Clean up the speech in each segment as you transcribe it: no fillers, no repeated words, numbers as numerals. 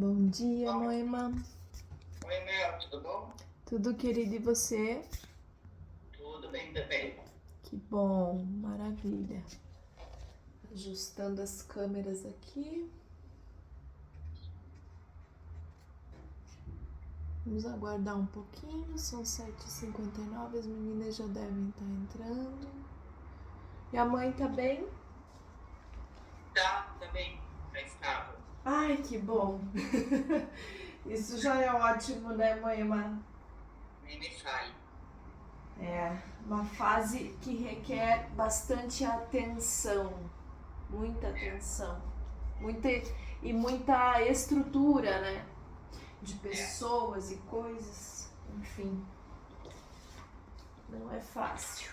Bom dia, Moema. Oi, Mel, tudo bom? Tudo querido e você? Tudo bem também. Que bom, maravilha. Ajustando as câmeras aqui. Vamos aguardar um pouquinho, são 7h59, as meninas já devem estar entrando. E a mãe tá bem? Tá bem, tá estável. Ai, que bom. Isso já é ótimo, né, Moema? Nem me fale. É uma fase que requer bastante atenção, muita atenção, muita estrutura, né? De pessoas e coisas, enfim, não é fácil.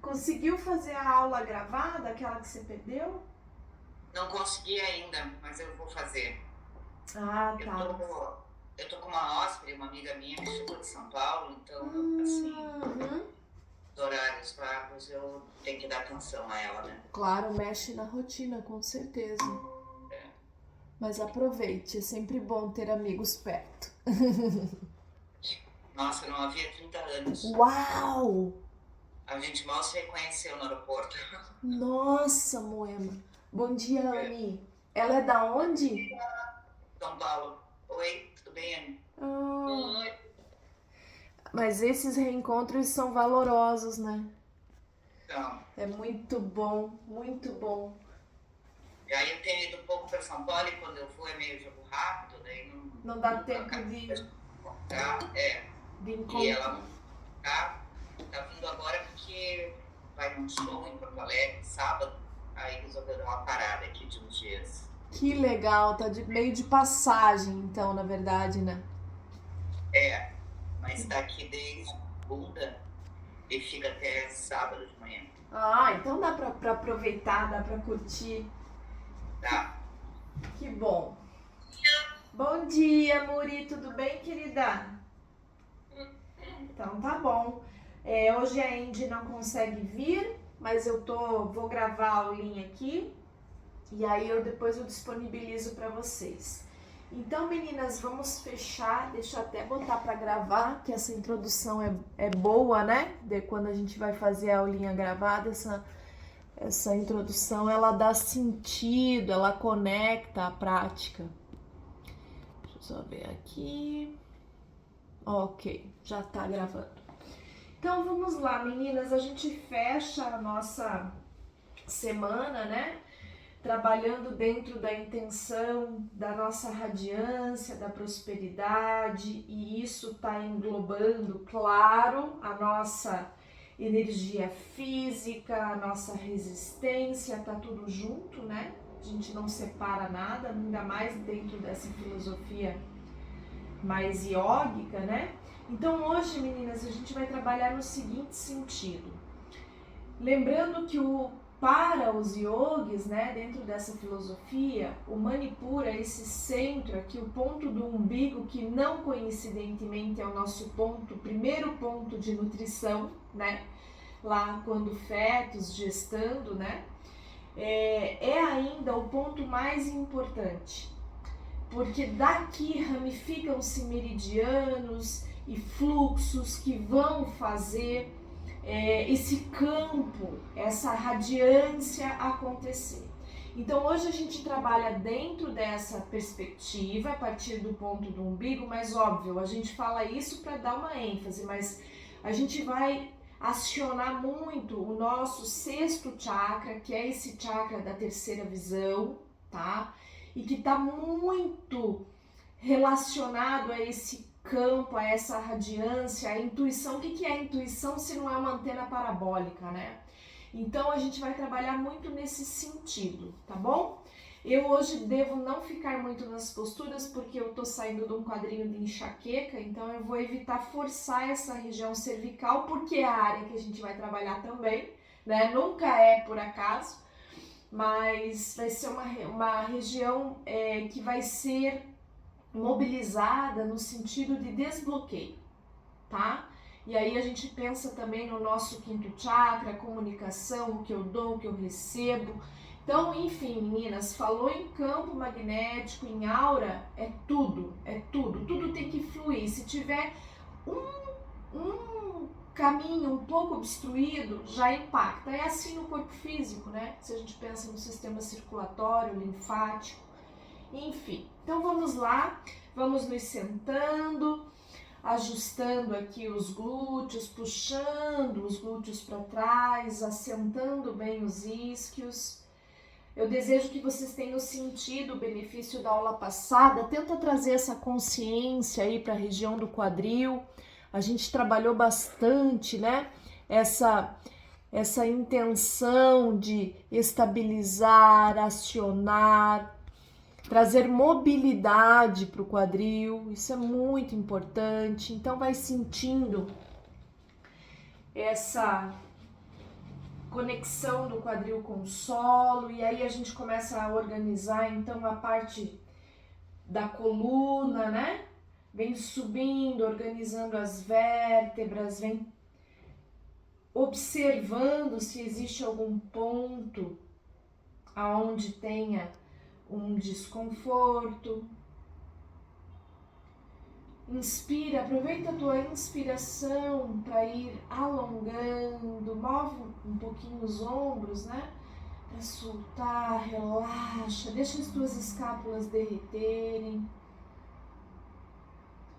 Conseguiu fazer a aula gravada, aquela que você perdeu? Não consegui ainda, mas eu vou fazer. Ah, tá. Eu tô com uma hóspede, uma amiga minha que chegou de São Paulo, então, assim, os horários vagos eu tenho que dar atenção a ela, né? Claro, mexe na rotina, com certeza. É. Mas aproveite, é sempre bom ter amigos perto. Nossa, não havia 30 anos. Uau! A gente mal se reconheceu no aeroporto. Nossa, Moema. Bom dia, Anne. Ela é da onde? São Paulo. Oi, tudo bem, Anne? Ah, Oi. mas esses reencontros são valorosos, né? Então, É muito bom, muito bom. e aí eu tenho ido um pouco para São Paulo e quando eu vou é meio jogo rápido, daí Não dá não tempo acaba de encontrar. E encontrar. ela tá vindo agora porque vai num show em Porto Alegre, sábado, aí resolveu dar uma parada aqui de uns dias. Que legal, tá meio de passagem, então, na verdade, né? Mas tá aqui desde segunda e fica até sábado de manhã. Ah, então dá pra aproveitar, dá pra curtir. Tá? Que bom. Bom dia, Muri, tudo bem, querida? Então tá bom. Hoje a Andy não consegue vir, mas vou gravar a aulinha aqui e aí depois eu disponibilizo para vocês. Então, meninas, vamos fechar. Deixa eu até botar para gravar, que essa introdução é boa, né? Quando a gente vai fazer a aulinha gravada, essa introdução ela dá sentido, ela conecta a prática. Deixa eu só ver aqui. Ok, já tá gravando. Então vamos lá, meninas, a gente fecha a nossa semana, né? Trabalhando dentro da intenção da nossa radiância, da prosperidade, e isso tá englobando, claro, a nossa energia física, a nossa resistência, tá tudo junto, né? A gente não separa nada, ainda mais dentro dessa filosofia mais iógica, né? Então hoje, meninas, a gente vai trabalhar no seguinte sentido. Lembrando que para os yogis, né, dentro dessa filosofia, o Manipura, esse centro aqui, o ponto do umbigo, que não coincidentemente é o nosso primeiro ponto de nutrição, né? Lá quando fetos, gestando, né? É ainda o ponto mais importante, porque daqui ramificam-se meridianos e fluxos que vão fazer esse campo, essa radiância acontecer. Então hoje a gente trabalha dentro dessa perspectiva, a partir do ponto do umbigo, mas óbvio, a gente fala isso para dar uma ênfase, mas a gente vai acionar muito o nosso sexto chakra, que é esse chakra da terceira visão, tá? E que está muito relacionado a esse campo, a essa radiância, a intuição. O que é a intuição se não é uma antena parabólica, né? Então a gente vai trabalhar muito nesse sentido, tá bom? Eu hoje devo não ficar muito nas posturas porque eu tô saindo de um quadrinho de enxaqueca, então eu vou evitar forçar essa região cervical, porque é a área que a gente vai trabalhar também, né? Nunca é por acaso, mas vai ser uma região que vai ser mobilizada no sentido de desbloqueio, tá? E aí a gente pensa também no nosso quinto chakra, comunicação, o que eu dou, o que eu recebo. Então, enfim, meninas, falou em campo magnético, em aura, é tudo, tudo tem que fluir. Se tiver um caminho um pouco obstruído, já impacta. É assim no corpo físico, né? Se a gente pensa no sistema circulatório, linfático, enfim. Então vamos lá, vamos nos sentando, ajustando aqui os glúteos, puxando os glúteos para trás, assentando bem os isquios. Eu desejo que vocês tenham sentido o benefício da aula passada. Tenta trazer essa consciência aí para a região do quadril. A gente trabalhou bastante, né? Essa intenção de estabilizar, acionar, trazer mobilidade para o quadril. Isso é muito importante. Então vai sentindo essa conexão do quadril com o solo, e aí a gente começa a organizar então a parte da coluna, né? Vem subindo, organizando as vértebras, vem observando se existe algum ponto aonde tenha um desconforto. Inspira, aproveita a tua inspiração para ir alongando, move um pouquinho os ombros, né? Para soltar, relaxa, deixa as tuas escápulas derreterem.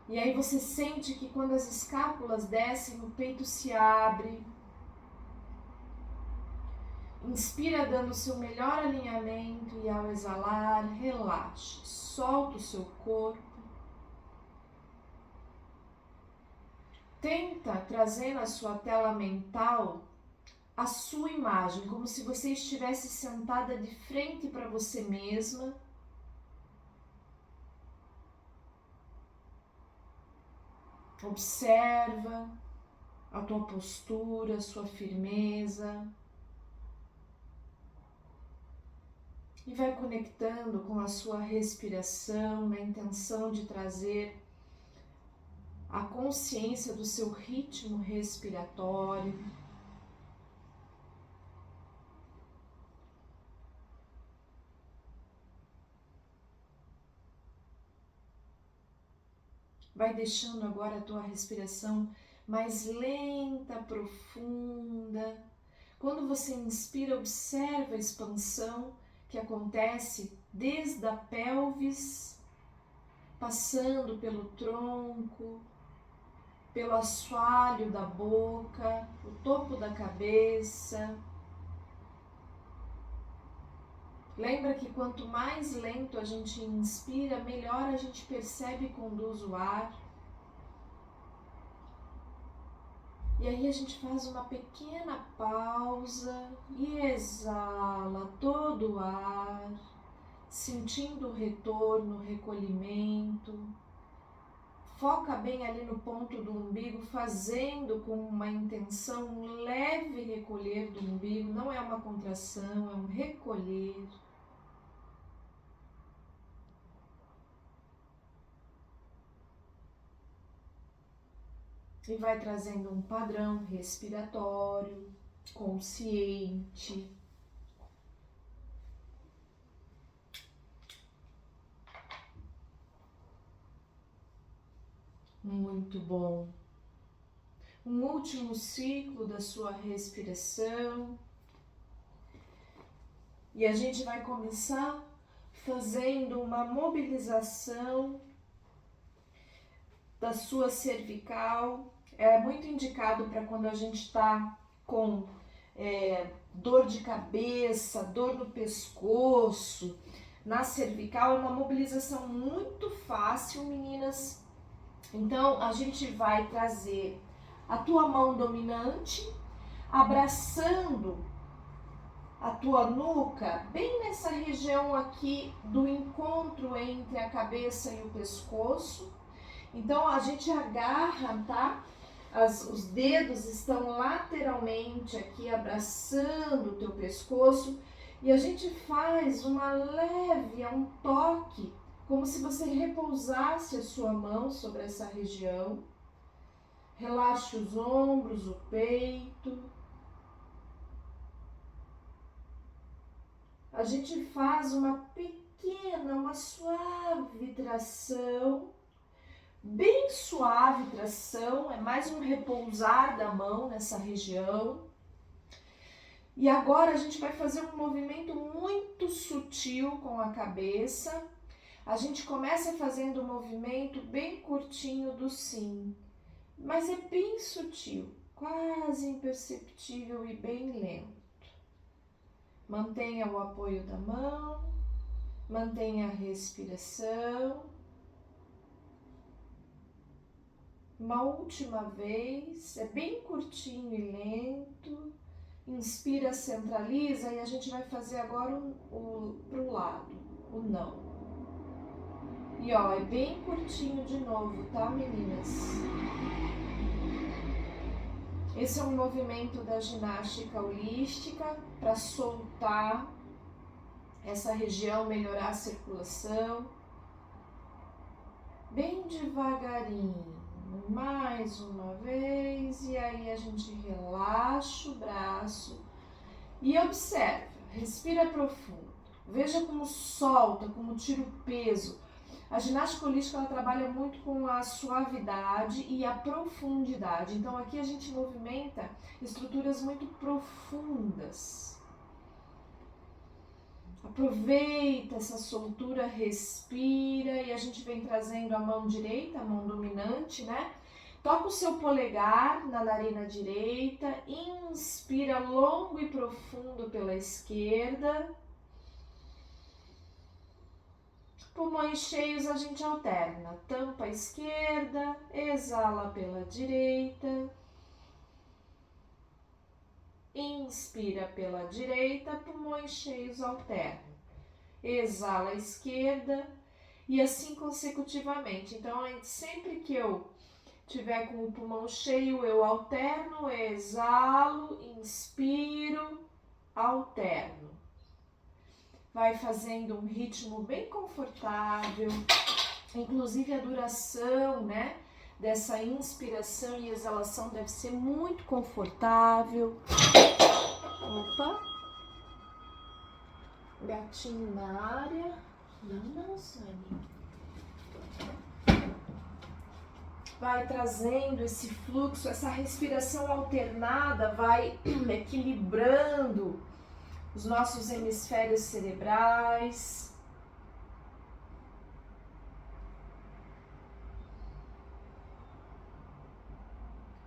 E aí você sente que quando as escápulas descem, o peito se abre. Inspira dando o seu melhor alinhamento e ao exalar, relaxa, solta o seu corpo. Tenta trazer na sua tela mental a sua imagem, como se você estivesse sentada de frente para você mesma. Observa a tua postura, a sua firmeza. E vai conectando com a sua respiração, na intenção de trazer a consciência do seu ritmo respiratório. Vai deixando agora a tua respiração mais lenta, profunda. Quando você inspira, observa a expansão que acontece desde a pelvis, passando pelo tronco, pelo assoalho da boca, o topo da cabeça. Lembra que quanto mais lento a gente inspira, melhor a gente percebe e conduz o ar. E aí a gente faz uma pequena pausa e exala todo o ar, sentindo o retorno, o recolhimento. Foca bem ali no ponto do umbigo, fazendo com uma intenção um leve recolher do umbigo. Não é uma contração, é um recolher. E vai trazendo um padrão respiratório, consciente. Muito bom. Um último ciclo da sua respiração. E a gente vai começar fazendo uma mobilização da sua cervical. É muito indicado para quando a gente está com dor de cabeça, dor no pescoço, na cervical. É uma mobilização muito fácil, meninas. Então a gente vai trazer a tua mão dominante, abraçando a tua nuca, bem nessa região aqui do encontro entre a cabeça e o pescoço. Então a gente agarra, tá? Os dedos estão lateralmente aqui abraçando o teu pescoço e a gente faz uma leve, um toque, como se você repousasse a sua mão sobre essa região. Relaxe os ombros, o peito. a gente faz uma pequena, uma suave tração, bem suave tração, é mais um repousar da mão nessa região. E agora a gente vai fazer um movimento muito sutil com a cabeça. A gente começa fazendo um movimento bem curtinho do sim, mas é bem sutil, quase imperceptível e bem lento. Mantenha o apoio da mão, mantenha a respiração. Uma última vez, é bem curtinho e lento. Inspira, centraliza e a gente vai fazer agora pro lado, o não. E ó, é bem curtinho de novo, tá, meninas? Esse é um movimento da ginástica holística para soltar essa região, melhorar a circulação. Bem devagarinho, mais uma vez, e aí a gente relaxa o braço e observa, respira profundo. Veja como solta, como tira o peso. A ginástica holística ela trabalha muito com a suavidade e a profundidade. Então aqui a gente movimenta estruturas muito profundas. Aproveita essa soltura, respira e a gente vem trazendo a mão direita, a mão dominante, né? Toca o seu polegar na narina direita, inspira longo e profundo pela esquerda. Pulmões cheios a gente alterna, tampa a esquerda, exala pela direita. Inspira pela direita, pulmões cheios, alterna. Exala a esquerda e assim consecutivamente. Então, sempre que eu tiver com o pulmão cheio, eu alterno, exalo, inspiro, alterno. Vai fazendo um ritmo bem confortável, inclusive a duração, né, dessa inspiração e exalação deve ser muito confortável. Opa! Gatinho na área. Não, Sani. Vai trazendo esse fluxo, essa respiração alternada, vai equilibrando os nossos hemisférios cerebrais.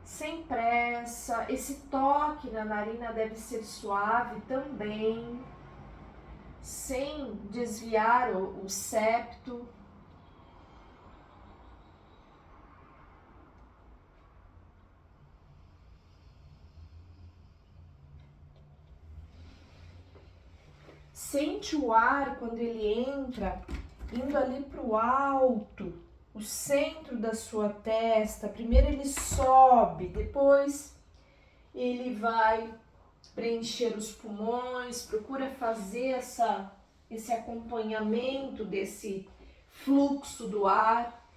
Sem pressa, esse toque na narina deve ser suave também, sem desviar o septo. Sente o ar quando ele entra, indo ali para o alto, o centro da sua testa. Primeiro ele sobe, depois ele vai preencher os pulmões. Procura fazer esse acompanhamento desse fluxo do ar.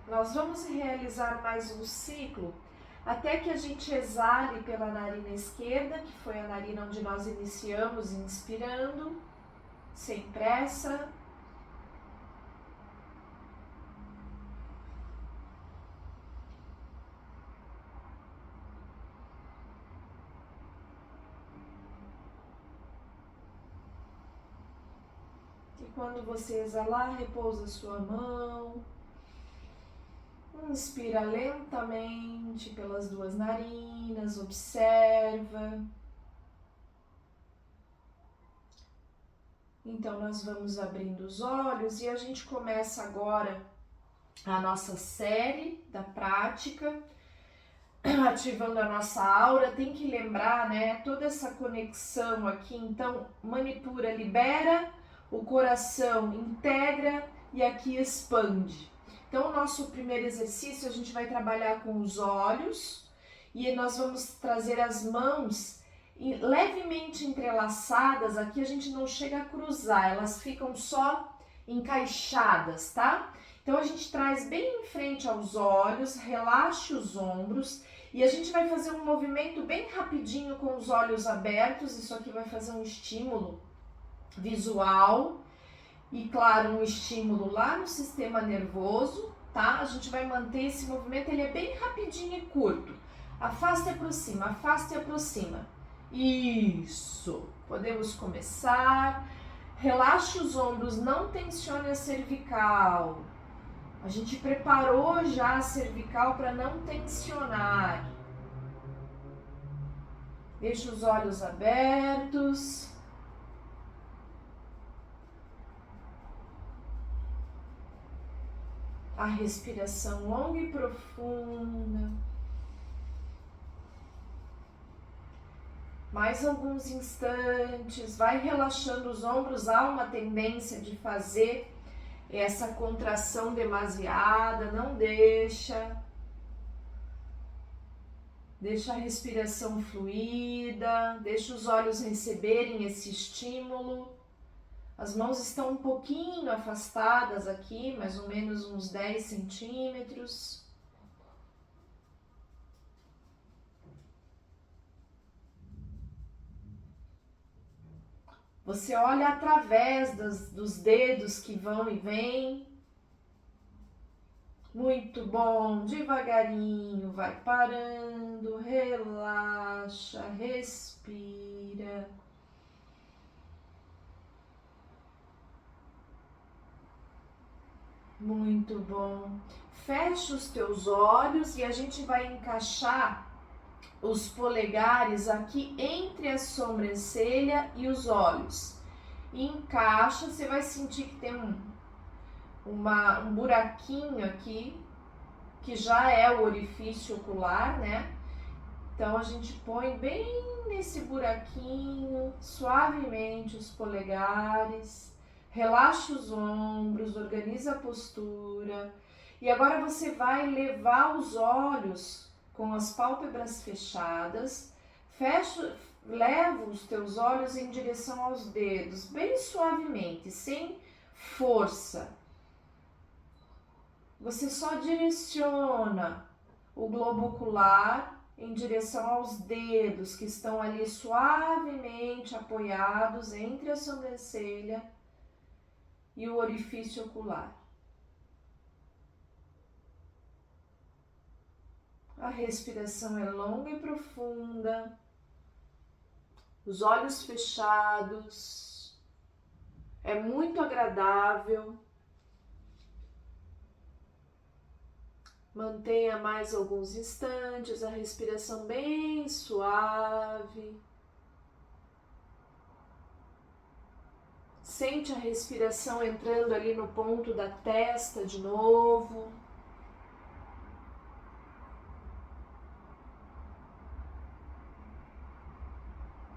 Nós vamos realizar mais um ciclo até que a gente exale pela narina esquerda, que foi a narina onde nós iniciamos inspirando, sem pressa. E quando você exalar, repousa sua mão. Inspira lentamente pelas duas narinas, observa. Então, nós vamos abrindo os olhos e a gente começa agora a nossa série da prática, ativando a nossa aura. Tem que lembrar, né, toda essa conexão aqui. Então, Manipura libera, o coração integra e aqui expande. Então, o nosso primeiro exercício, a gente vai trabalhar com os olhos e nós vamos trazer as mãos levemente entrelaçadas. Aqui a gente não chega a cruzar, elas ficam só encaixadas, tá? Então a gente traz bem em frente aos olhos, relaxe os ombros e a gente vai fazer um movimento bem rapidinho com os olhos abertos. Isso aqui vai fazer um estímulo visual e, claro, um estímulo lá no sistema nervoso, tá? A gente vai manter esse movimento, ele é bem rapidinho e curto. Afasta e aproxima, afasta e aproxima. Isso! Podemos começar. Relaxe os ombros, não tensione a cervical. A gente preparou já a cervical para não tensionar. Deixa os olhos abertos. A respiração longa e profunda. Mais alguns instantes. Vai relaxando os ombros. Há uma tendência de fazer essa contração demasiada. Não deixa. Deixa a respiração fluida. Deixa os olhos receberem esse estímulo. As mãos estão um pouquinho afastadas aqui, mais ou menos uns 10 centímetros. Você olha através dos dedos que vão e vêm. Muito bom, devagarinho, vai parando, relaxa, respira. Muito bom. Fecha os teus olhos e a gente vai encaixar os polegares aqui entre a sobrancelha e os olhos. Encaixa, você vai sentir que tem um buraquinho aqui, que já é o orifício ocular, né? Então a gente põe bem nesse buraquinho, suavemente os polegares. Relaxa os ombros, organiza a postura. E agora você vai levar os olhos com as pálpebras fechadas. Leva os teus olhos em direção aos dedos, bem suavemente, sem força. Você só direciona o globo ocular em direção aos dedos que estão ali suavemente apoiados entre a sobrancelha e o orifício ocular. A respiração é longa e profunda, os olhos fechados, é muito agradável. Mantenha mais alguns instantes, a respiração bem suave. Sente a respiração entrando ali no ponto da testa de novo.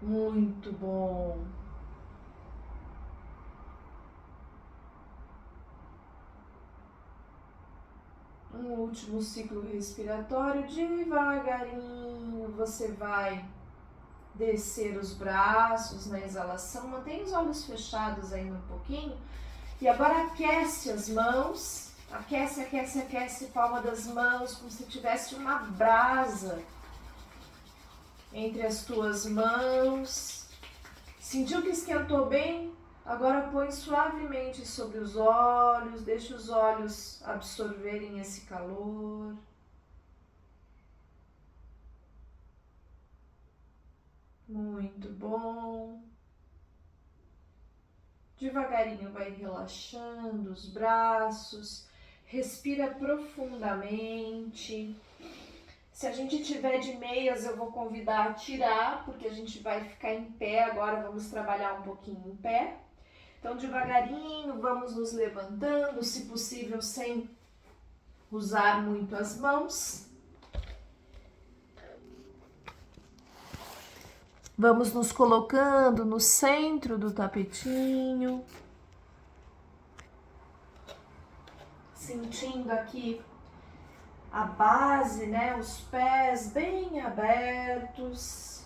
Muito bom. Um último ciclo respiratório, devagarinho você vai descer os braços na exalação, mantém os olhos fechados ainda um pouquinho e agora aquece as mãos, aquece palma das mãos como se tivesse uma brasa entre as tuas mãos. Sentiu que esquentou bem? Agora põe suavemente sobre os olhos, deixa os olhos absorverem esse calor. Muito bom. Devagarinho vai relaxando os braços, respira profundamente. Se a gente tiver de meias, eu vou convidar a tirar, porque a gente vai ficar em pé agora, vamos trabalhar um pouquinho em pé. Então, devagarinho, vamos nos levantando, se possível, sem usar muito as mãos. Vamos nos colocando no centro do tapetinho. Sentindo aqui a base, né? Os pés bem abertos.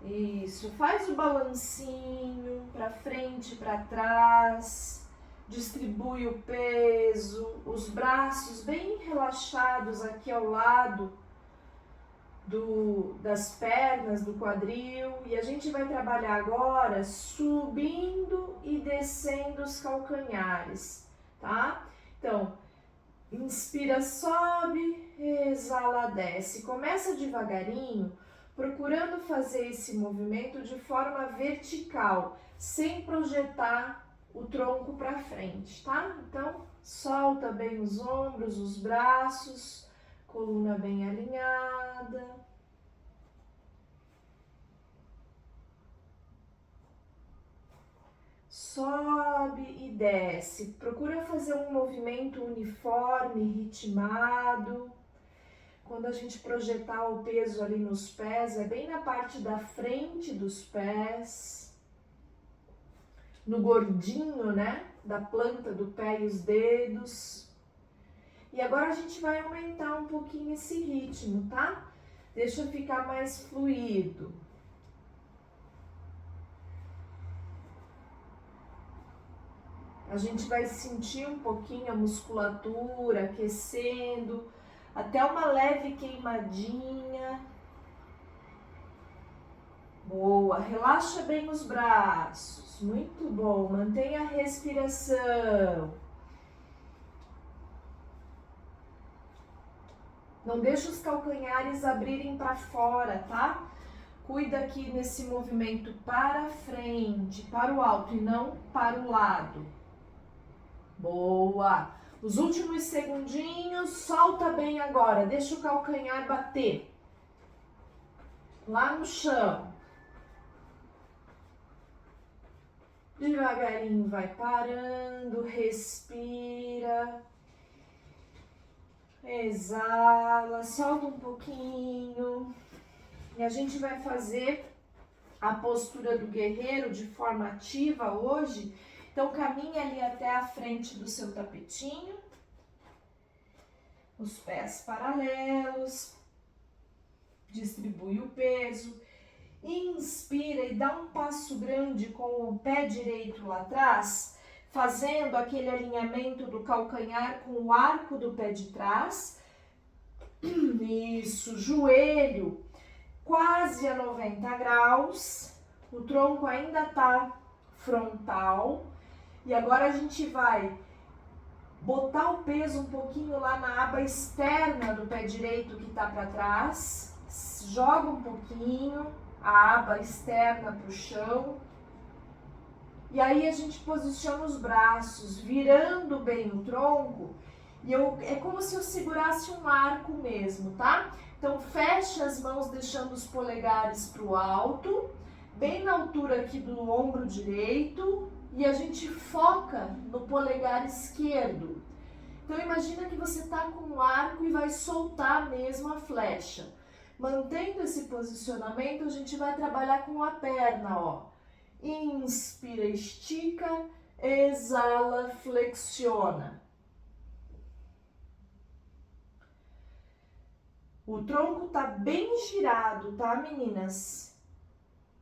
Isso, faz o balancinho para frente, para trás. Distribui o peso, os braços bem relaxados aqui ao lado das pernas, do quadril. E a gente vai trabalhar agora subindo e descendo os calcanhares, tá? Então, inspira, sobe, exala, desce. Começa devagarinho, procurando fazer esse movimento de forma vertical, sem projetar o tronco para frente, tá? Então, solta bem os ombros, os braços, coluna bem alinhada. Sobe e desce. Procura fazer um movimento uniforme, ritmado. Quando a gente projetar o peso ali nos pés, é bem na parte da frente dos pés, no gordinho, né? Da planta do pé e os dedos. E agora a gente vai aumentar um pouquinho esse ritmo, tá? Deixa ficar mais fluido. A gente vai sentir um pouquinho a musculatura aquecendo, até uma leve queimadinha. Boa, relaxa bem os braços, muito bom, mantenha a respiração. Não deixa os calcanhares abrirem para fora, tá? Cuida aqui nesse movimento para frente, para o alto e não para o lado. Boa! Os últimos segundinhos, solta bem agora, deixa o calcanhar bater lá no chão. Devagarinho vai parando, respira, exala, solta um pouquinho. E a gente vai fazer a postura do guerreiro de forma ativa hoje. Então, caminha ali até a frente do seu tapetinho, os pés paralelos, distribui o peso, inspira e dá um passo grande com o pé direito lá atrás, fazendo aquele alinhamento do calcanhar com o arco do pé de trás. Isso, joelho quase a 90 graus, o tronco ainda tá frontal. E agora a gente vai botar o peso um pouquinho lá na aba externa do pé direito que tá para trás. Joga um pouquinho a aba externa pro chão. E aí a gente posiciona os braços, virando bem o tronco. E é como se eu segurasse um arco mesmo, tá? Então fecha as mãos deixando os polegares pro alto, bem na altura aqui do ombro direito. E a gente foca no polegar esquerdo. Então imagina que você está com um arco e vai soltar mesmo a flecha. Mantendo esse posicionamento, a gente vai trabalhar com a perna, ó. Inspira, estica, exala, flexiona. O tronco tá bem girado, tá, meninas?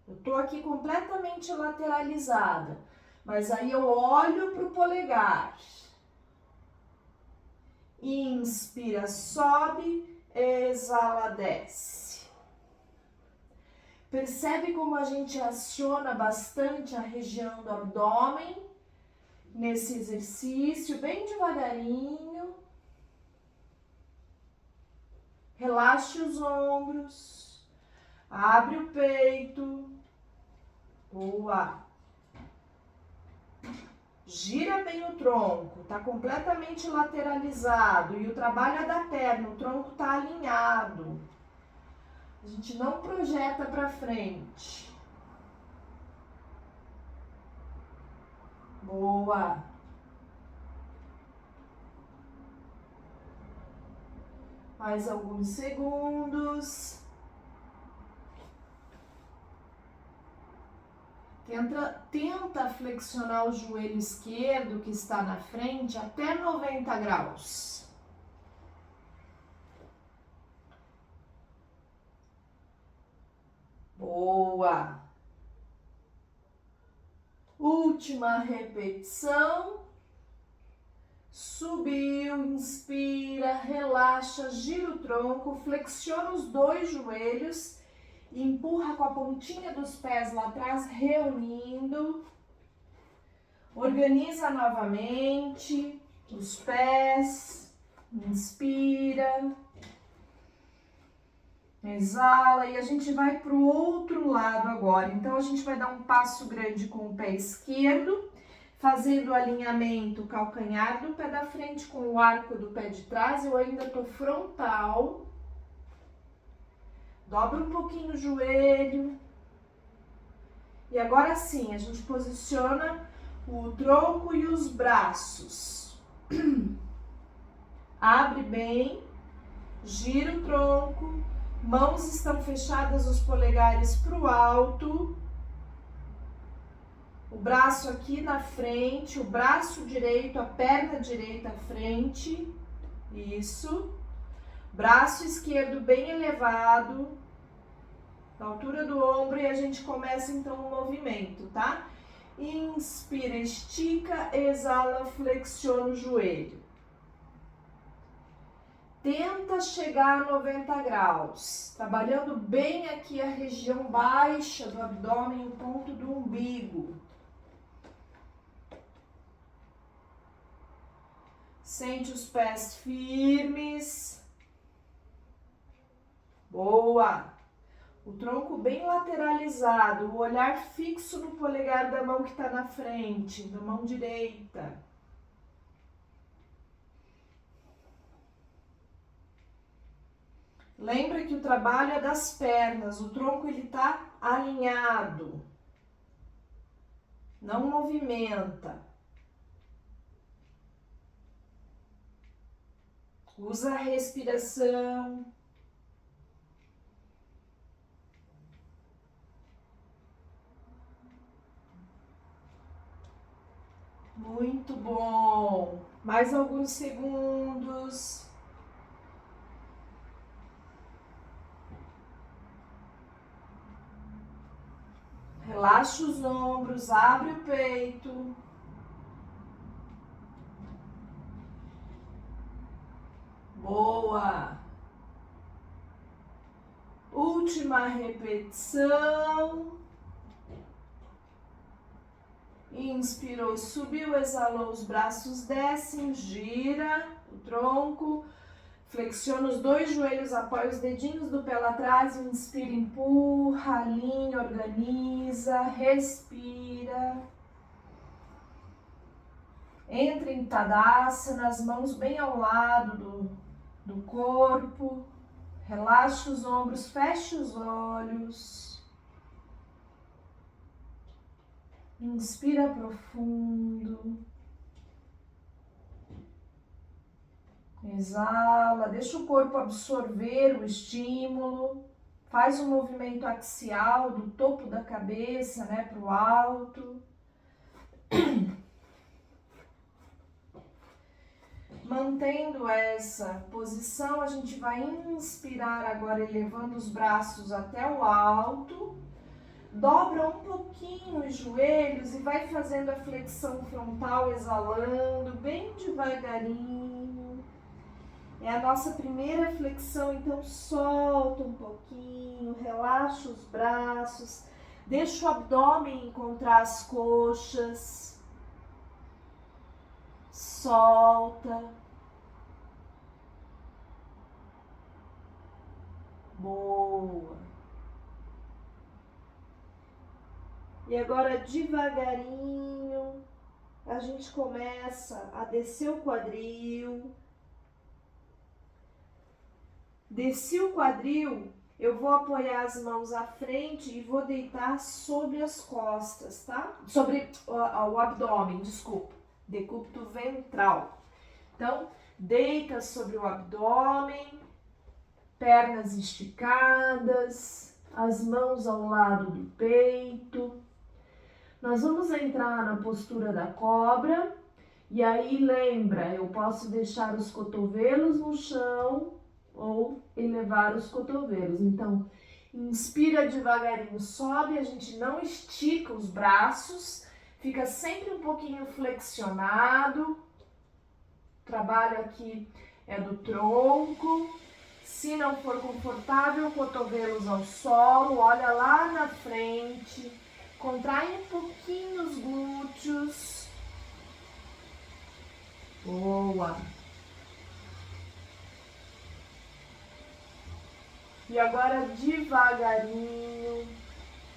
Eu tô aqui completamente lateralizada. Mas aí eu olho para o polegar. Inspira, sobe, exala, desce. Percebe como a gente aciona bastante a região do abdômen nesse exercício, bem devagarinho. Relaxe os ombros, abre o peito. Boa! Gira bem o tronco, tá completamente lateralizado e o trabalho é da perna, o tronco tá alinhado. A gente não projeta para frente. Boa. Mais alguns segundos. Tenta flexionar o joelho esquerdo que está na frente até 90 graus. Boa. Última repetição. Subiu, inspira, relaxa, gira o tronco, flexiona os 2 joelhos, empurra com a pontinha dos pés lá atrás, reunindo. Organiza novamente os pés, inspira, exala e a gente vai para o outro lado agora. Então a gente vai dar um passo grande com o pé esquerdo, fazendo o alinhamento calcanhar do pé da frente com o arco do pé de trás. Eu ainda tô frontal. Dobra um pouquinho o joelho. E agora sim, a gente posiciona o tronco e os braços. Abre bem, gira o tronco, mãos estão fechadas, os polegares para o alto. O braço aqui na frente, o braço direito, a perna direita à frente. Isso. Braço esquerdo bem elevado, na altura do ombro, e a gente começa então o movimento, tá? Inspira, estica, exala, flexiona o joelho. Tenta chegar a 90 graus, trabalhando bem aqui a região baixa do abdômen, o ponto do umbigo. Sente os pés firmes. Boa! O tronco bem lateralizado, o olhar fixo no polegar da mão que está na frente, da mão direita. Lembra que o trabalho é das pernas, o tronco ele está alinhado, não movimenta. Usa a respiração. Muito bom. Mais alguns segundos. Relaxa os ombros, abre o peito. Boa. Última repetição. Inspirou, subiu, exalou, os braços descem, gira o tronco, flexiona os 2 joelhos, apoia os dedinhos do pé lá atrás, inspira, empurra, alinha, organiza, respira. Entra em Tadasana, as mãos bem ao lado do corpo, relaxa os ombros, fecha os olhos. Inspira profundo. Exala, deixa o corpo absorver o estímulo. Faz um movimento axial do topo da cabeça, né, para o alto. Mantendo essa posição, a gente vai inspirar agora, elevando os braços até o alto. Dobra um pouquinho os joelhos e vai fazendo a flexão frontal, exalando bem devagarinho. É a nossa primeira flexão, então solta um pouquinho, relaxa os braços, deixa o abdômen encontrar as coxas. Solta. Boa. E agora devagarinho a gente começa a descer o quadril. Desci o quadril, eu vou apoiar as mãos à frente e vou deitar sobre as costas, tá? Sobre o abdômen, desculpa, decúbito ventral. Então, deita sobre o abdômen, pernas esticadas, as mãos ao lado do peito. Nós vamos entrar na postura da cobra e aí lembra, eu posso deixar os cotovelos no chão ou elevar os cotovelos. Então, Inspira devagarinho, sobe, a gente não estica os braços, fica sempre um pouquinho flexionado. O trabalho aqui é do tronco. Se não for confortável, cotovelos ao solo, olha lá na frente, contrai um pouquinho os glúteos. Boa! E agora devagarinho,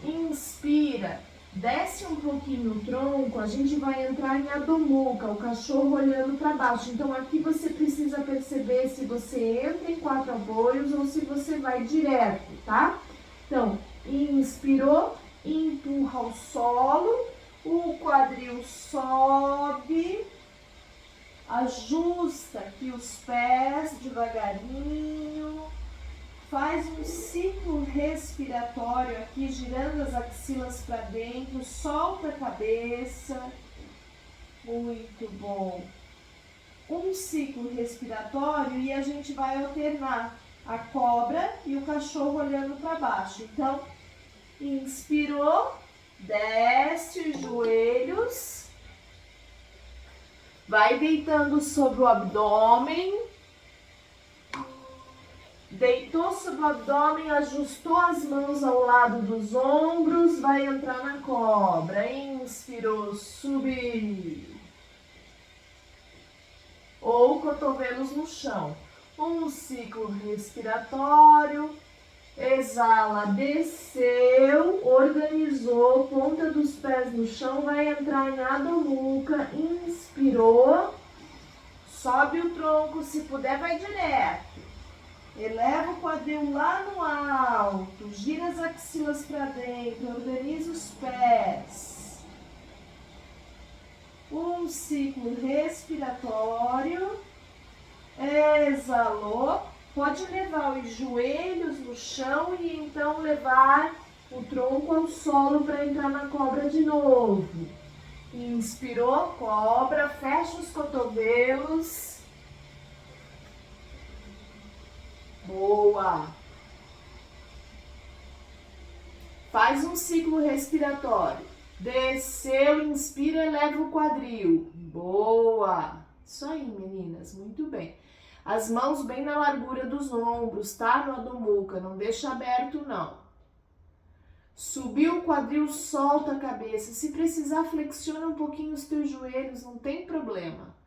inspira, desce um pouquinho o tronco, a gente vai entrar em Adho Mukha, o cachorro olhando para baixo. Então aqui você precisa perceber se você entra em 4 apoios ou se você vai direto, tá? Então, inspirou, empurra o solo, o quadril sobe, ajusta aqui os pés devagarinho. Faz um ciclo respiratório aqui, girando as axilas para dentro, solta a cabeça. Muito bom. Um ciclo respiratório e a gente vai alternar a cobra e o cachorro olhando para baixo. Então, inspirou, desce os joelhos, vai deitando sobre o abdômen. Deitou sobre o abdômen, ajustou as mãos ao lado dos ombros, vai entrar na cobra. Inspirou, subiu. Ou cotovelos no chão. Um ciclo respiratório. Exala, desceu, organizou, ponta dos pés no chão, vai entrar em Adho Mukha. Inspirou, sobe o tronco, se puder vai direto. Eleva o quadril lá no alto, gira as axilas para dentro, organiza os pés. Um ciclo respiratório. Exalou. Pode levar os joelhos no chão e então levar o tronco ao solo para entrar na cobra de novo. Inspirou, cobra, fecha os cotovelos. Boa! Faz um ciclo respiratório. Desceu, inspira, eleva o quadril. Boa! Isso aí, meninas, muito bem. As mãos bem na largura dos ombros, tá? No Adho Mukha, não deixa aberto não. Subiu o quadril, solta a cabeça. Se precisar, flexiona um pouquinho os teus joelhos, não tem problema.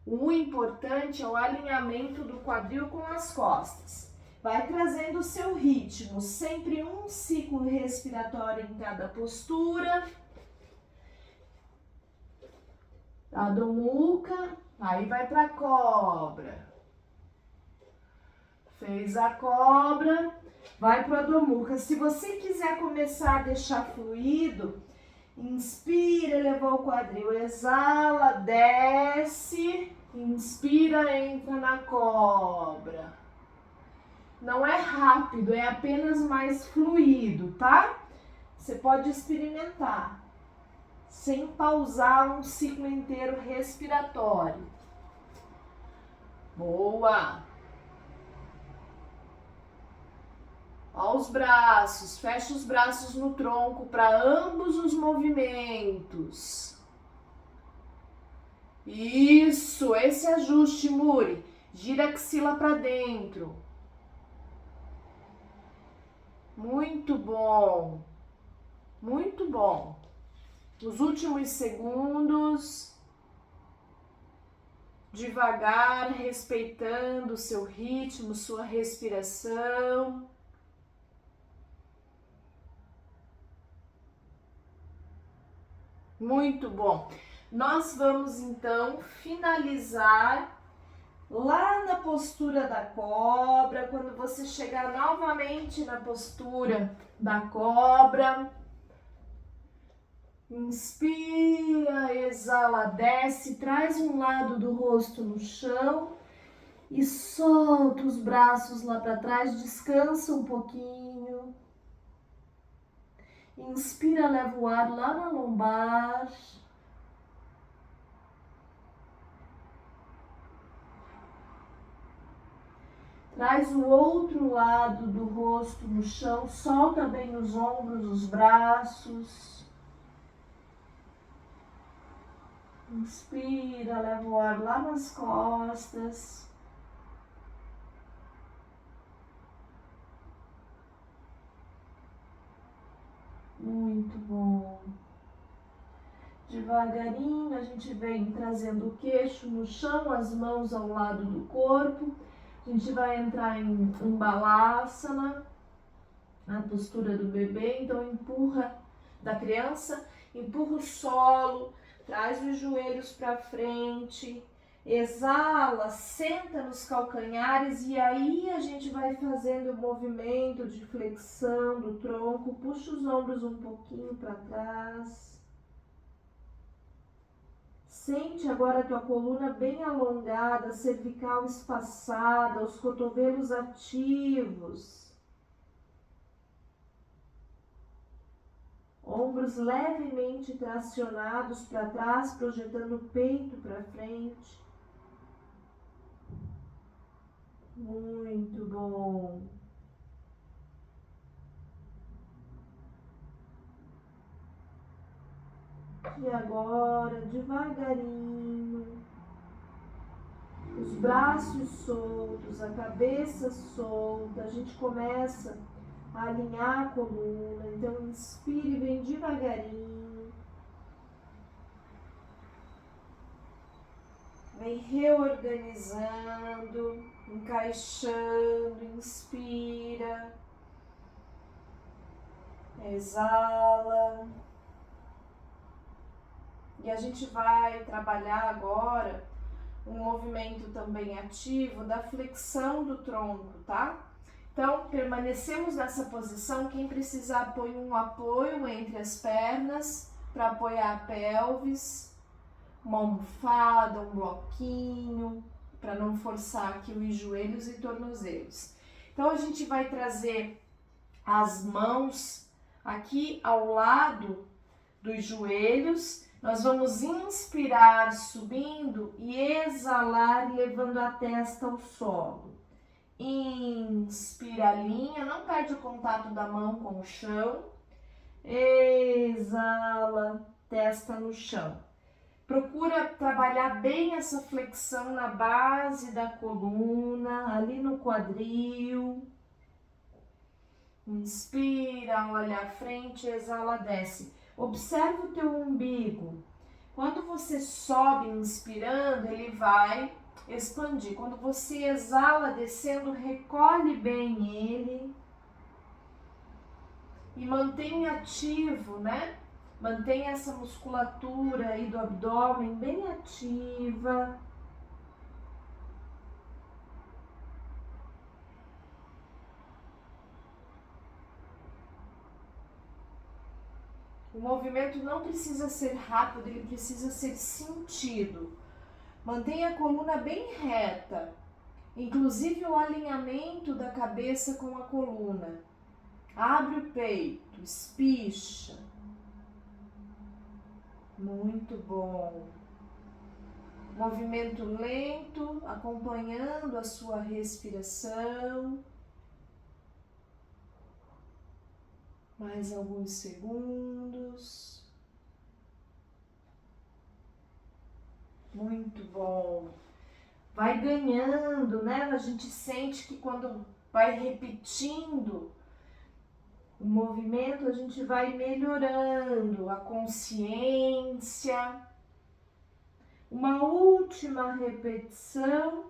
O importante é o alinhamento do quadril com as costas. Vai trazendo o seu ritmo, sempre um ciclo respiratório em cada postura. Adho Mukha, aí vai para cobra. Fez a cobra, vai para o Adho Mukha. Se você quiser começar a deixar fluido, inspira, elevou o quadril, exala, desce, inspira, entra na cobra. Não é rápido, é apenas mais fluido, tá? Você pode experimentar, sem pausar um ciclo inteiro respiratório. Boa! Aos braços, fecha os braços no tronco para ambos os movimentos. Isso, esse ajuste, Muri. Gira a axila para dentro. Muito bom. Muito bom. Nos últimos segundos, devagar, respeitando o seu ritmo, sua respiração. Muito bom. Nós vamos então finalizar lá na postura da cobra. Quando você chegar novamente na postura da cobra, inspira, exala, desce, traz um lado do rosto no chão e solta os braços lá para trás, descansa um pouquinho. Inspira, leva o ar lá na lombar. Traz o outro lado do rosto no chão, solta bem os ombros, os braços. Inspira, leva o ar lá nas costas. Muito bom. Devagarinho a gente vem trazendo o queixo no chão, as mãos ao lado do corpo. A gente vai entrar em Balasana, a postura do bebê. Então empurra, da criança, empurra o solo, traz os joelhos para frente, exala, senta nos calcanhares e aí a gente vai fazendo o movimento de flexão do tronco, puxa os ombros um pouquinho para trás. Sente agora a tua coluna bem alongada, cervical espaçada, os cotovelos ativos. Ombros levemente tracionados para trás, projetando o peito para frente. Muito bom. E agora, devagarinho, os braços soltos, a cabeça solta, a gente começa a alinhar a coluna. Então, inspire bem devagarinho. Vem reorganizando, encaixando, inspira, exala. E a gente vai trabalhar agora um movimento também ativo da flexão do tronco, tá? Então, permanecemos nessa posição. Quem precisar, põe um apoio entre as pernas para apoiar a pelvis, uma almofada, um bloquinho, para não forçar aqui os joelhos e tornozelos. Então, a gente vai trazer as mãos aqui ao lado dos joelhos. Nós vamos inspirar subindo e exalar levando a testa ao solo. Inspira a linha, não perde o contato da mão com o chão. Exala, testa no chão. Procura trabalhar bem essa flexão na base da coluna, ali no quadril. Inspira, olha à frente, exala, desce. Observa o teu umbigo. Quando você sobe inspirando, ele vai expandir. Quando você exala descendo, recolhe bem ele. E mantenha ativo, né? Mantenha essa musculatura aí do abdômen bem ativa. O movimento não precisa ser rápido, ele precisa ser sentido. Mantenha a coluna bem reta, inclusive o alinhamento da cabeça com a coluna. Abre o peito, espicha. Muito bom. Movimento lento, acompanhando a sua respiração. Mais alguns segundos. Muito bom. Vai ganhando, né? A gente sente que quando vai repetindo o movimento, a gente vai melhorando a consciência. Uma última repetição.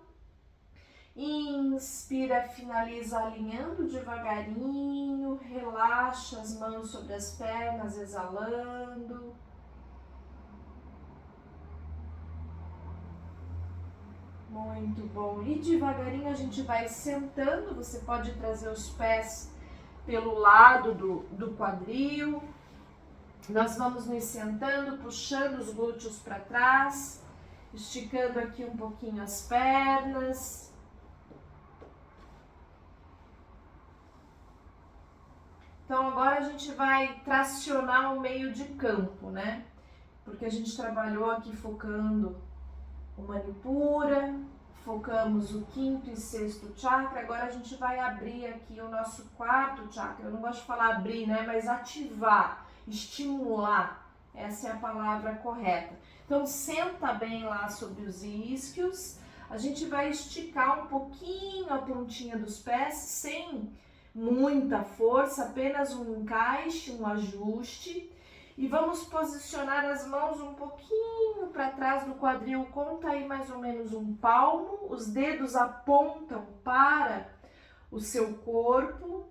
Inspira, finaliza alinhando devagarinho, relaxa as mãos sobre as pernas, exalando. Muito bom. E devagarinho a gente vai sentando, você pode trazer os pés pelo lado do quadril. Nós vamos nos sentando, puxando os glúteos para trás, esticando aqui um pouquinho as pernas. Então agora a gente vai tracionar o meio de campo, né? Porque a gente trabalhou aqui focando o Manipura, focamos o quinto e sexto chakra, agora a gente vai abrir aqui o nosso quarto chakra. Eu não gosto de falar abrir, né? Mas ativar, estimular. Essa é a palavra correta. Então, senta bem lá sobre os isquios. A gente vai esticar um pouquinho a pontinha dos pés, sem muita força, apenas um encaixe, um ajuste. E vamos posicionar as mãos um pouquinho para trás do quadril, conta aí mais ou menos um palmo. Os dedos apontam para o seu corpo.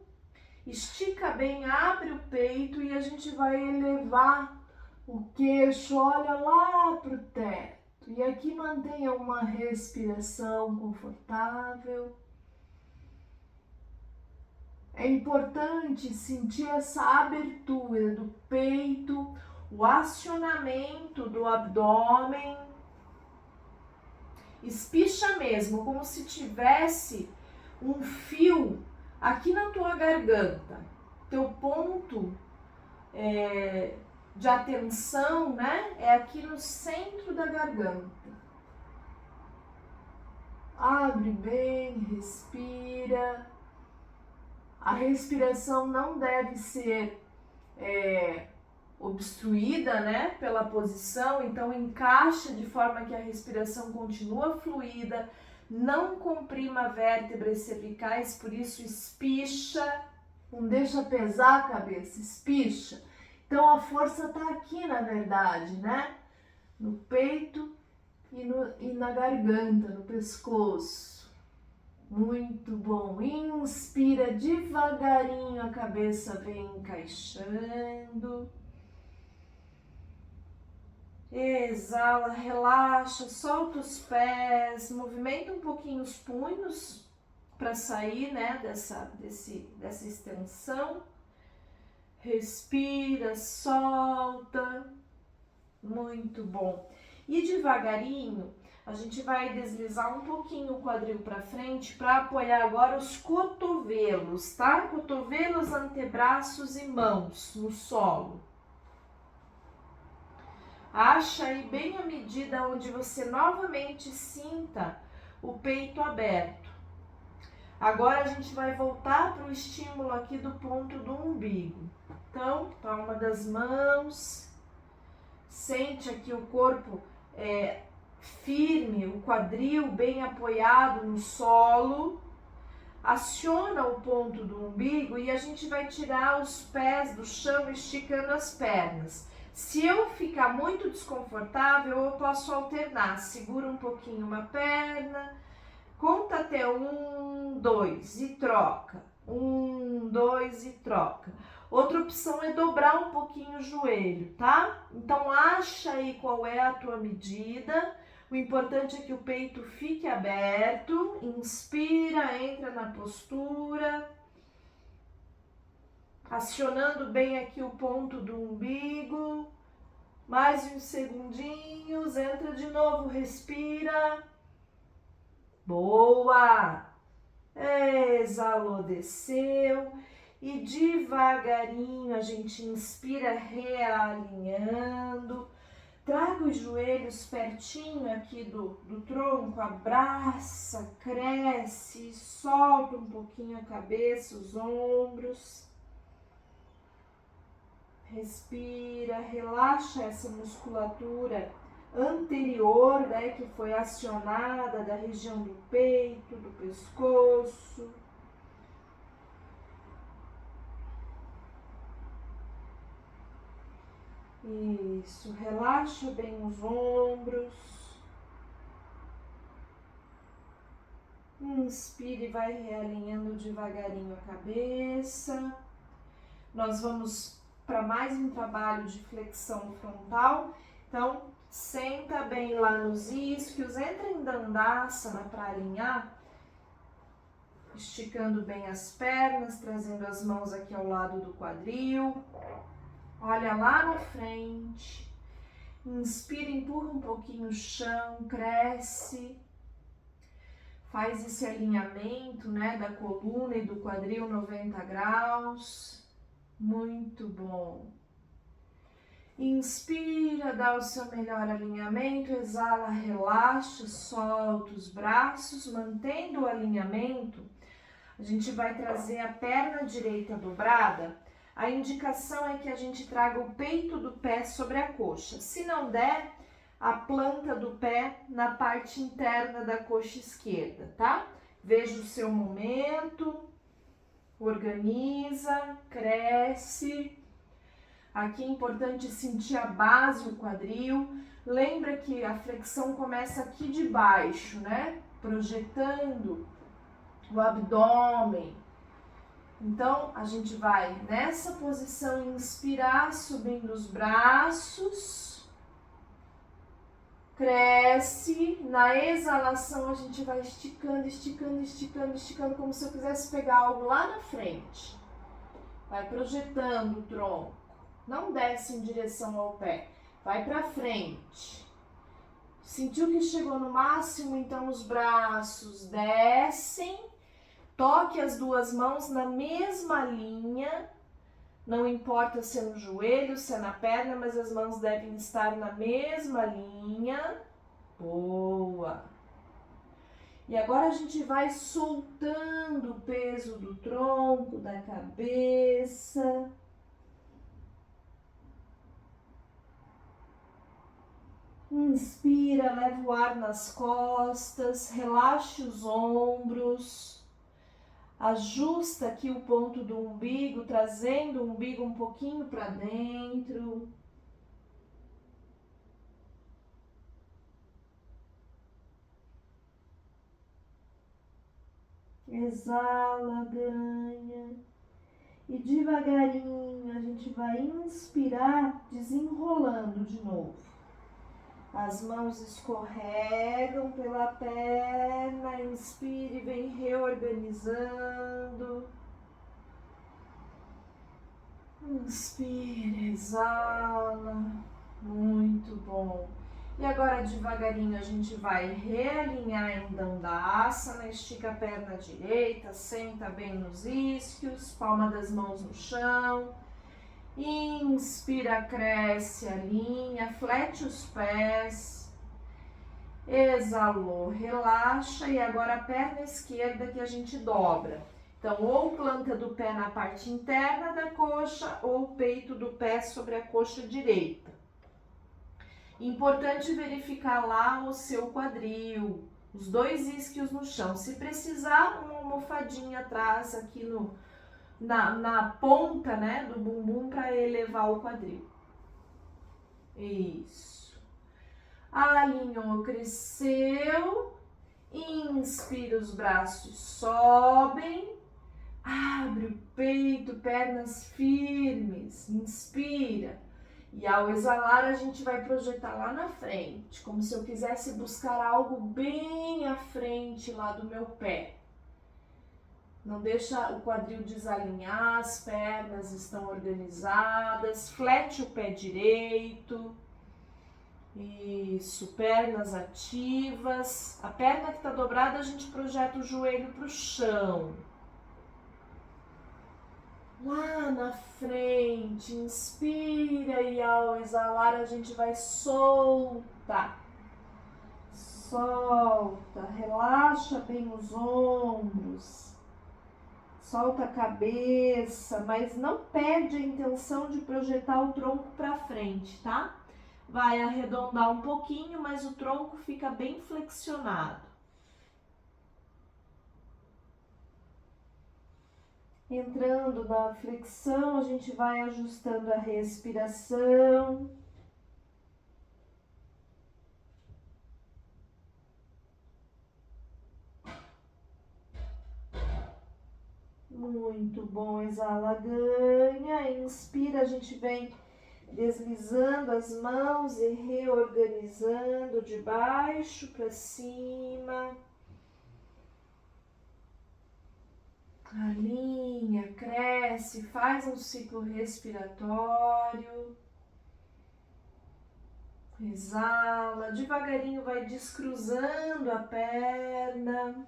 Estica bem, abre o peito e a gente vai elevar o queixo, olha lá para o teto. E aqui mantenha uma respiração confortável. É importante sentir essa abertura do peito, o acionamento do abdômen. Espicha mesmo, como se tivesse um fio aqui na tua garganta. Teu ponto de atenção, né, é aqui no centro da garganta. Abre bem, respira. A respiração não deve ser obstruída, né, pela posição, então encaixa de forma que a respiração continua fluida, não comprima vértebras cervicais, por isso espicha, não deixa pesar a cabeça, espicha. Então a força está aqui, na verdade, né, no peito e na garganta, no pescoço. Muito bom. Inspira devagarinho, a cabeça vem encaixando. Exala, relaxa, solta os pés, movimenta um pouquinho os punhos para sair, né, dessa extensão. Respira, solta. Muito bom. E devagarinho, a gente vai deslizar um pouquinho o quadril para frente para apoiar agora os cotovelos, tá? Cotovelos, antebraços e mãos no solo. Acha aí bem a medida onde você novamente sinta o peito aberto. Agora a gente vai voltar para o estímulo aqui do ponto do umbigo. Então, palma das mãos, sente aqui o corpo firme, o quadril bem apoiado no solo. Aciona o ponto do umbigo e a gente vai tirar os pés do chão esticando as pernas. Se eu ficar muito desconfortável, eu posso alternar. Segura um pouquinho uma perna, conta até 1, 2 e troca. 1, 2 e troca. Outra opção é dobrar um pouquinho o joelho, tá? Então acha aí qual é a tua medida. O importante é que o peito fique aberto. Inspira, entra na postura. Acionando bem aqui o ponto do umbigo. Mais uns segundinhos. Entra de novo, respira. Boa! Exalou, desceu. E devagarinho a gente inspira, realinhando. Traga os joelhos pertinho aqui do tronco, abraça, cresce, solta um pouquinho a cabeça, os ombros. Respira, relaxa essa musculatura anterior, né, que foi acionada da região do peito, do pescoço. Isso, relaxa bem os ombros. Inspire e vai realinhando devagarinho a cabeça. Nós vamos para mais um trabalho de flexão frontal. Então, senta bem lá nos isquios, entra em Dandasana para alinhar. Esticando bem as pernas, trazendo as mãos aqui ao lado do quadril. Olha lá na frente, inspira, empurra um pouquinho o chão, cresce, faz esse alinhamento, né, da coluna e do quadril 90 graus, muito bom. Inspira, dá o seu melhor alinhamento, exala, relaxa, solta os braços, mantendo o alinhamento. A gente vai trazer a perna direita dobrada. A indicação é que a gente traga o peito do pé sobre a coxa. Se não der, a planta do pé na parte interna da coxa esquerda, tá? Veja o seu momento, organiza, cresce. Aqui é importante sentir a base, o quadril. Lembra que a flexão começa aqui de baixo, né? Projetando o abdômen. Então, a gente vai nessa posição inspirar, subindo os braços. Cresce. Na exalação, a gente vai esticando, esticando, esticando, esticando, como se eu quisesse pegar algo lá na frente. Vai projetando o tronco. Não desce em direção ao pé, vai para frente. Sentiu que chegou no máximo, então os braços descem. Toque as duas mãos na mesma linha. Não importa se é no joelho, se é na perna, mas as mãos devem estar na mesma linha. Boa! E agora a gente vai soltando o peso do tronco, da cabeça. Inspira, leva o ar nas costas, relaxe os ombros, ajusta aqui o ponto do umbigo, trazendo o umbigo um pouquinho para dentro. Exala, ganha. E devagarinho a gente vai inspirar, desenrolando de novo. As mãos escorregam pela perna, inspire e vem reorganizando. Inspira, exala, muito bom. E agora devagarinho a gente vai realinhar em Dandasana, estica a perna direita, senta bem nos isquios, palma das mãos no chão. Inspira, cresce, alinha, flete os pés. Exalou, relaxa e agora a perna esquerda que a gente dobra. Então, ou planta do pé na parte interna da coxa ou o peito do pé sobre a coxa direita. Importante verificar lá o seu quadril, os dois isquios no chão. Se precisar, uma almofadinha atrás aqui na ponta, né, do bumbum para elevar o quadril. Isso. Alinhou, cresceu. Inspira, os braços sobem. Abre o peito, pernas firmes. Inspira. E ao exalar, a gente vai projetar lá na frente, como se eu quisesse buscar algo bem à frente lá do meu pé. Não deixa o quadril desalinhar, as pernas estão organizadas, flete o pé direito. Isso, pernas ativas. A perna que está dobrada, a gente projeta o joelho para o chão. Lá na frente, inspira e ao exalar a gente vai soltar. Solta, relaxa bem os ombros. Solta a cabeça, mas não perde a intenção de projetar o tronco para frente, tá? Vai arredondar um pouquinho, mas o tronco fica bem flexionado. Entrando na flexão, a gente vai ajustando a respiração. Muito bom, exala, ganha, inspira, a gente vem deslizando as mãos e reorganizando de baixo para cima. Alinha, cresce, faz um ciclo respiratório. Exala, devagarinho vai descruzando a perna.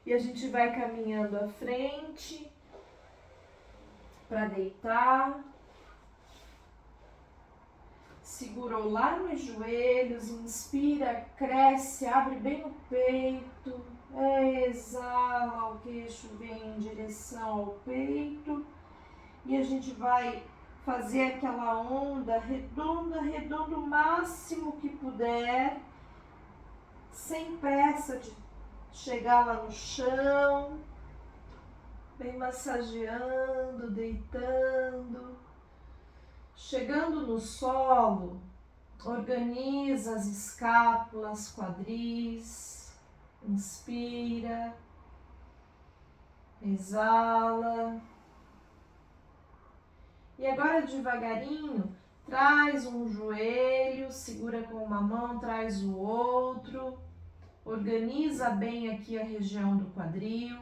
E a gente vai caminhando à frente para deitar. Segurou lá nos joelhos, inspira, cresce, abre bem o peito, exala, o queixo vem em direção ao peito e a gente vai fazer aquela onda redonda, redonda o máximo que puder, sem pressa de chegar lá no chão, vem massageando, deitando. Chegando no solo, organiza as escápulas, quadris, inspira, exala. E agora devagarinho, traz um joelho, segura com uma mão, traz o outro, organiza bem aqui a região do quadril.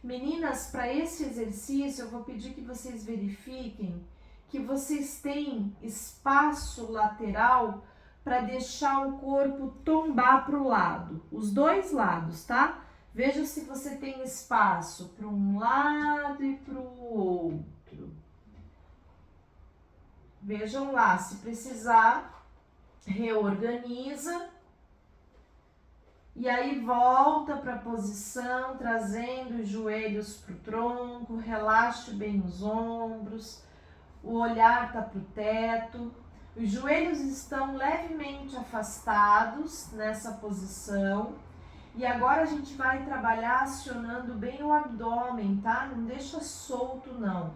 Meninas, para esse exercício eu vou pedir que vocês verifiquem que vocês têm espaço lateral para deixar o corpo tombar para o lado, os dois lados, tá? Veja se você tem espaço para um lado e para o outro. Vejam lá, se precisar, reorganiza. E aí volta para a posição, trazendo os joelhos para o tronco, relaxe bem os ombros. O olhar está para o teto, os joelhos estão levemente afastados nessa posição. E agora a gente vai trabalhar acionando bem o abdômen, tá? Não deixa solto não.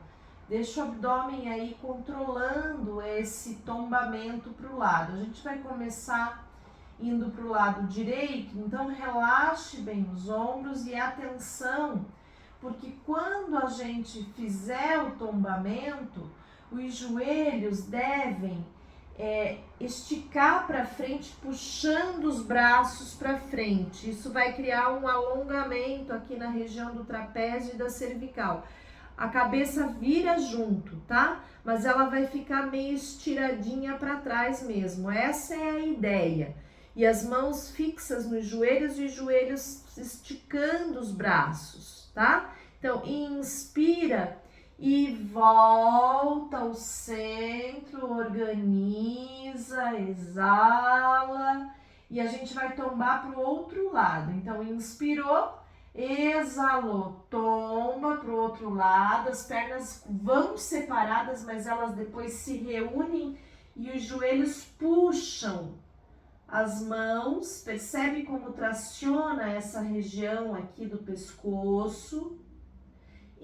Deixa o abdômen aí controlando esse tombamento para o lado. A gente vai começar indo para o lado direito, então relaxe bem os ombros e atenção, porque quando a gente fizer o tombamento, os joelhos devem esticar para frente, puxando os braços para frente. Isso vai criar um alongamento aqui na região do trapézio e da cervical. A cabeça vira junto, tá? Mas ela vai ficar meio estiradinha para trás mesmo. Essa é a ideia. E as mãos fixas nos joelhos e os joelhos esticando os braços, tá? Então, inspira e volta ao centro, organiza, exala. E a gente vai tombar para o outro lado. Então, inspirou, exalou, tomba para o outro lado. As pernas vão separadas, mas elas depois se reúnem e os joelhos puxam as mãos. Percebe como traciona essa região aqui do pescoço.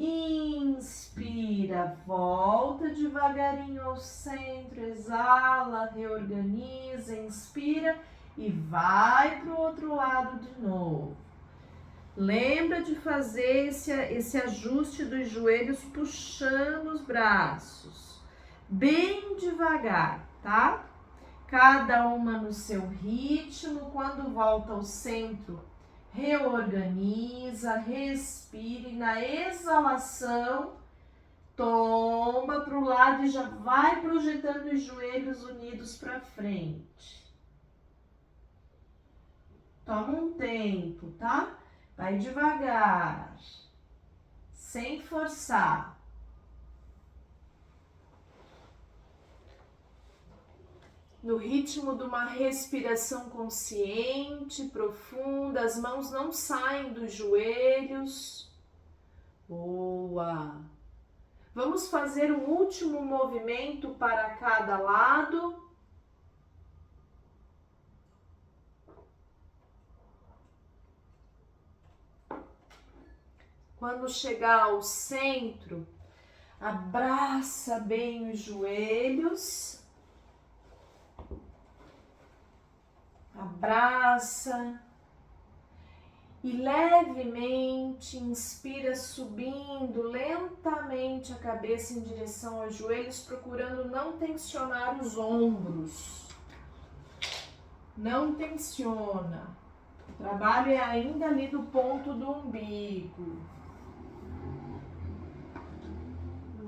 Inspira, volta devagarinho ao centro, exala, reorganiza, inspira e vai para o outro lado de novo. Lembra de fazer esse ajuste dos joelhos puxando os braços, bem devagar, tá? Cada uma no seu ritmo. Quando volta ao centro, reorganiza, respire, na exalação, tomba para o lado e já vai projetando os joelhos unidos para frente. Toma um tempo, tá? Vai devagar, sem forçar. No ritmo de uma respiração consciente, profunda, as mãos não saem dos joelhos. Boa! Vamos fazer um último movimento para cada lado. Quando chegar ao centro, abraça bem os joelhos. Abraça e levemente inspira, subindo lentamente a cabeça em direção aos joelhos, procurando não tensionar os ombros. Não tensiona. O trabalho é ainda ali do ponto do umbigo.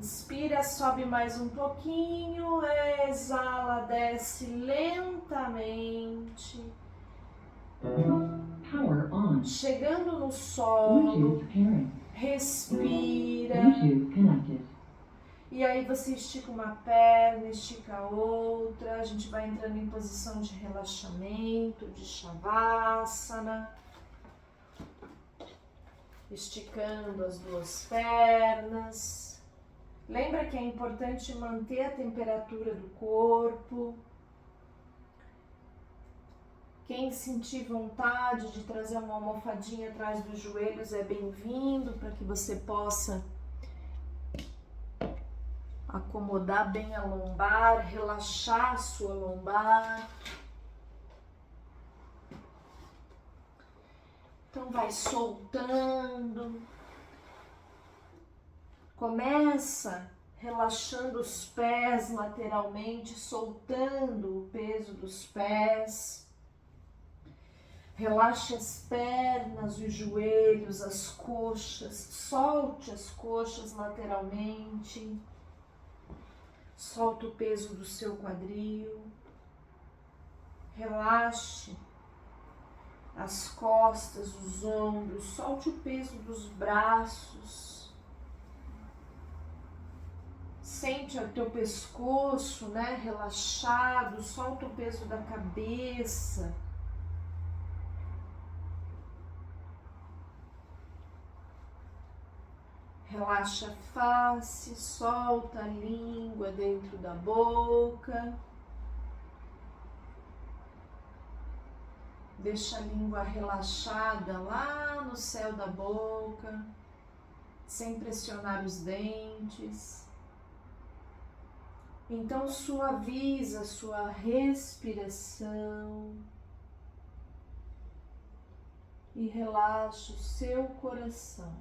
Inspira, sobe mais um pouquinho, exala, desce lentamente. Power on. Chegando no solo, Bluetooth pairing. respira. Bluetooth connected. E E aí você estica uma perna, estica a outra, a gente vai entrando em posição de relaxamento, de Shavasana. Esticando as duas pernas. Lembra que é importante manter a temperatura do corpo. Quem sentir vontade de trazer uma almofadinha atrás dos joelhos é bem-vindo, para que você possa acomodar bem a lombar, relaxar a sua lombar. Então vai soltando. Começa relaxando os pés lateralmente, soltando o peso dos pés. Relaxe as pernas, os joelhos, as coxas. Solte as coxas lateralmente. Solta o peso do seu quadril. Relaxe as costas, os ombros, solte o peso dos braços. Sente o teu pescoço, né, relaxado, solta o peso da cabeça. Relaxa a face, solta a língua dentro da boca. Deixa a língua relaxada lá no céu da boca, sem pressionar os dentes. Então suaviza a sua respiração e relaxa o seu coração.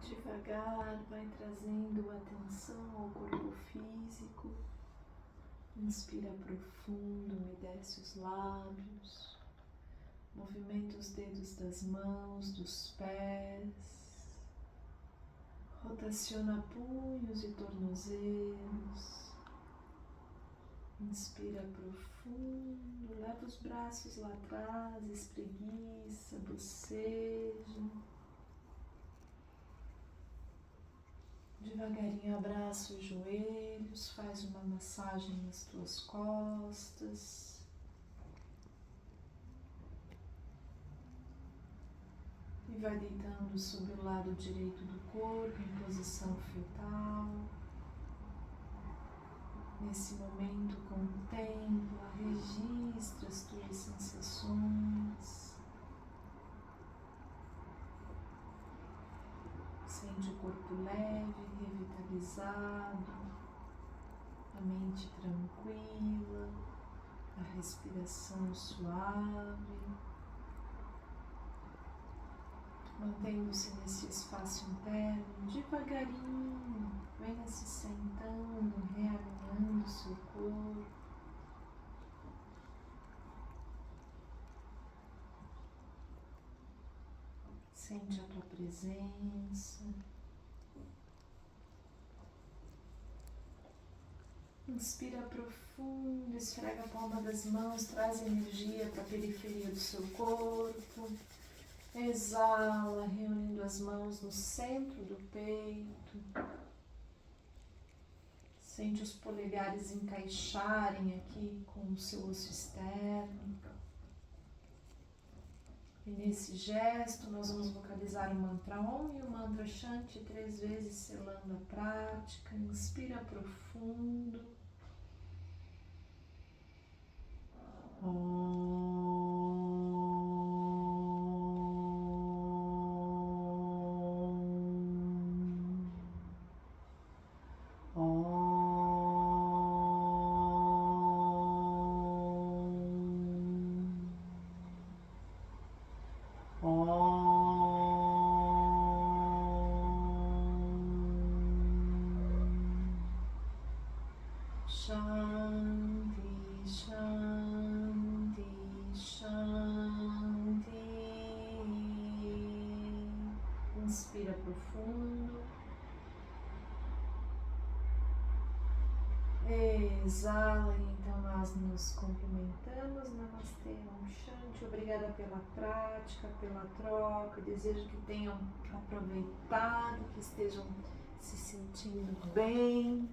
Devagar, vai trazendo atenção ao corpo físico. Inspira profundo, umedece os lábios. Movimenta os dedos das mãos, dos pés. Rotaciona punhos e tornozelos. Inspira profundo, leva os braços lá atrás, espreguiça, boceja. Devagarinho abraça os joelhos, faz uma massagem nas tuas costas. E vai deitando sobre o lado direito do corpo em posição fetal. Nesse momento, contempla, registra as tuas sensações. Sente o corpo leve, revitalizado, a mente tranquila, a respiração suave. Mantendo-se nesse espaço interno, devagarinho, venha se sentando, realinhando o seu corpo. Sente a tua presença. Inspira profundo, esfrega a palma das mãos, traz energia para a periferia do seu corpo. Exala, reunindo as mãos no centro do peito. Sente os polegares encaixarem aqui com o seu osso externo. E nesse gesto nós vamos vocalizar o mantra Om e o mantra Shanti 3 vezes, selando a prática. Inspira profundo. Shanti, Shanti, Shanti. Inspira profundo. Exala e então nós nos cumprimentamos. Namastê, Om Shanti. Obrigada pela prática, pela troca. Desejo que tenham aproveitado, que estejam se sentindo bem.